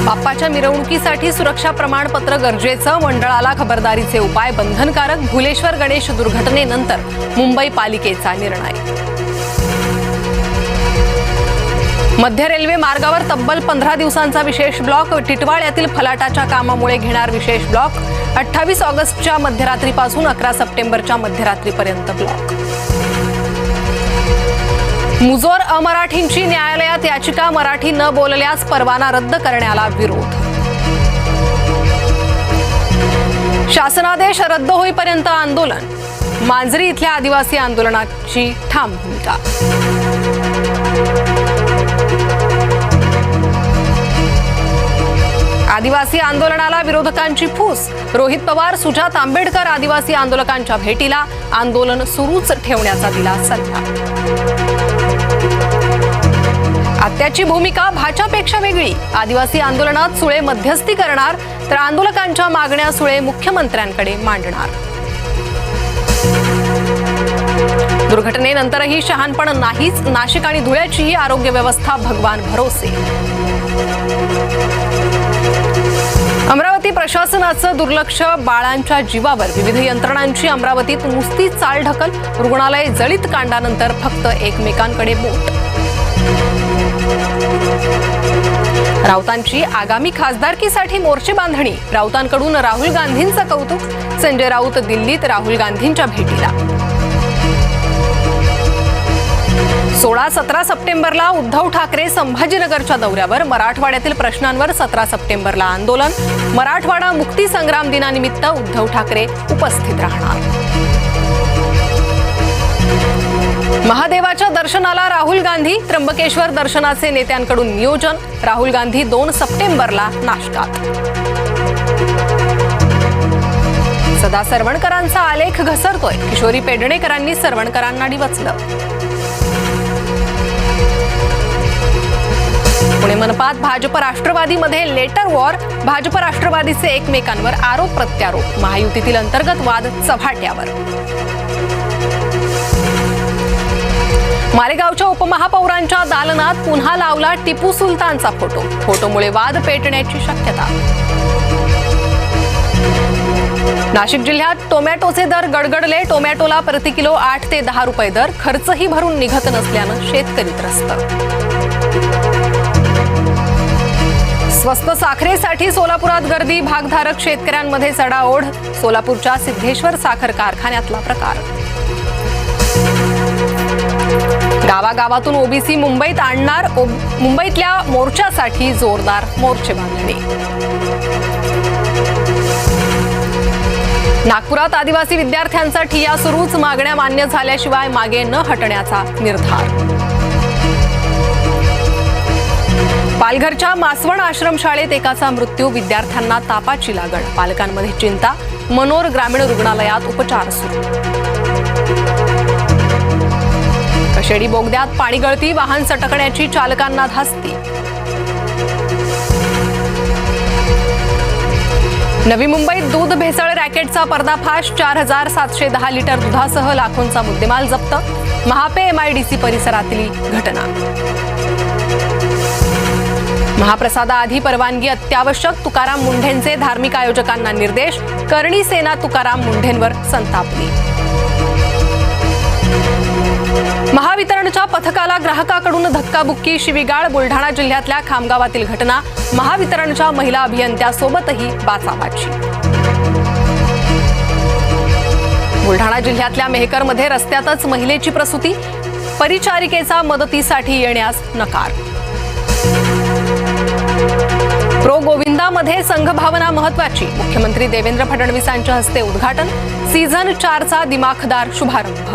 बाप्पाच्या मिरवणुकीसाठी सुरक्षा प्रमाणपत्र गरजेचं, मंडळाला खबरदारीचे उपाय बंधनकारक. भुलेश्वर गणेश दुर्घटनेनंतर मुंबई पालिकेचा निर्णय. मध्य रेल्वे मार्गावर तब्बल 15 दिवसांचा विशेष ब्लॉक. टिटवाळ्यातील फलाटाच्या कामामुळे घेणार विशेष ब्लॉक. 28 ऑगस्टच्या मध्यरात्रीपासून 11 सप्टेंबरच्या मध्यरात्रीपर्यंत ब्लॉक. मुजोर अमराठींची न्यायालयात याचिका. मराठी न बोलल्यास परवाना रद्द करण्याला विरोध. शासनादेश रद्द होईपर्यंत आंदोलन. मांजरी इथल्या आदिवासी आंदोलनाची ठाम भूमिका. आदिवासी आंदोलनाला विरोधकांची फूस. रोहित पवार, सुजात आंबेडकर आदिवासी आंदोलकांच्या भेटीला. आंदोलन सुरूच ठेवण्याचा दिला सल्ला. आत्याची भूमिका भाजपपेक्षा वेगळी. आदिवासी आंदोलनात सुळे मध्यस्थी करणार, तर आंदोलकांच्या मागण्या सुळे मुख्यमंत्र्यांकडे मांडणार. दुर्घटनेनंतरही शहाणपण नाहीच. नाशिक आणि धुळ्याची आरोग्य व्यवस्था भगवान भरोसे. अमरावती प्रशासनाचं दुर्लक्ष. बाळांच्या जीवावर. विविध यंत्रणांची अमरावतीत नुसती चालढकल. रुग्णालय जळीत कांडानंतर फक्त एकमेकांकडे बोट. राऊतांची आगामी खासदारकीसाठी मोर्चे बांधणी. राऊतांकडून राहुल गांधींचं कौतुक. संजय राऊत दिल्लीत राहुल गांधींच्या भेटीला. 16-17 सप्टेंबरला उद्धव ठाकरे संभाजीनगरच्या दौऱ्यावर. मराठवाड्यातील प्रश्नांवर 17 सप्टेंबरला आंदोलन. मराठवाडा मुक्ती संग्राम दिनानिमित्त उद्धव ठाकरे उपस्थित राहणार. महादेवाच्या दर्शनाला राहुल गांधी. त्र्यंबकेश्वर दर्शनाचे नेत्यांकडून नियोजन. राहुल गांधी 2 सप्टेंबरला नाशकात. सदा सरवणकरांचा आलेख घसरतोय. किशोरी पेडणेकरांनी सरवणकरांना डिवचलं. पुणे मनपात भाजप राष्ट्रवादीमध्ये लेटर वॉर. भाजप राष्ट्रवादीचे एकमेकांवर आरोप प्रत्यारोप. महायुतीतील अंतर्गत वाद चव्हाट्यावर. मालेगावच्या उपमहापौरांच्या दालनात पुन्हा लावला टिपू सुलतानचा फोटो. फोटोमुळे वाद पेटण्याची शक्यता. नाशिक जिल्ह्यात टोमॅटोचे दर गडगडले. टोमॅटोला प्रति किलो 8 ते 10 रुपये दर. खर्चही भरून निघत नसल्यानं शेतकरी त्रस्त. स्वस्त साखरेसाठी सोलापुरात गर्दी. भागधारक शेतकऱ्यांमध्ये चढाओढ. सोलापूरच्या सिद्धेश्वर साखर कारखान्यातला प्रकार. गावागावातून ओबीसी मुंबईत आणणार. मुंबईतल्या मोर्चासाठी जोरदार मोर्चे बांधणी. नागपुरात आदिवासी विद्यार्थ्यांचा ठिय्या सुरूच. मागण्या मान्य झाल्याशिवाय मागे न हटण्याचा निर्धार. पालघरच्या मासवण आश्रमशाळेत एकाचा मृत्यू. विद्यार्थ्यांना तापाची लागण. पालकांमध्ये चिंता. मनोर ग्रामीण रुग्णालयात उपचार सुरू. कशेडी बोगद्यात पाणी गळती. वाहन सटकण्याची. चालकांना धास्ती. नवी मुंबईत दूध भेसळ रॅकेटचा पर्दाफाश. 4710 लिटर दुधासह लाखोंचा मुद्देमाल जप्त. महापे MIDC परिसरातली घटना. महाप्रसादाआधी परवानगी अत्यावश्यक. तुकाराम मुंढेंचे धार्मिक आयोजकांना निर्देश. करणी सेना तुकाराम मुंढेंवर संतापली. महावितरणच्या पथकाला ग्राहकाकडून धक्काबुक्की. शिवीगाळ. बुलढाणा जिल्ह्यातल्या खामगावातील घटना. महावितरणच्या महिला अभियंत्यासोबतही बाचाबाची. बुलढाणा जिल्ह्यातल्या मेहकरमध्ये रस्त्यातच महिलेची प्रसूती. परिचारिकेचा मदतीसाठी येण्यास नकार. प्रो गोविंदामध्ये संघभावना महत्वाची. मुख्यमंत्री देवेंद्र फडणवीसांच्या हस्ते उद्घाटन. सीझन 4चा दिमाखदार शुभारंभ.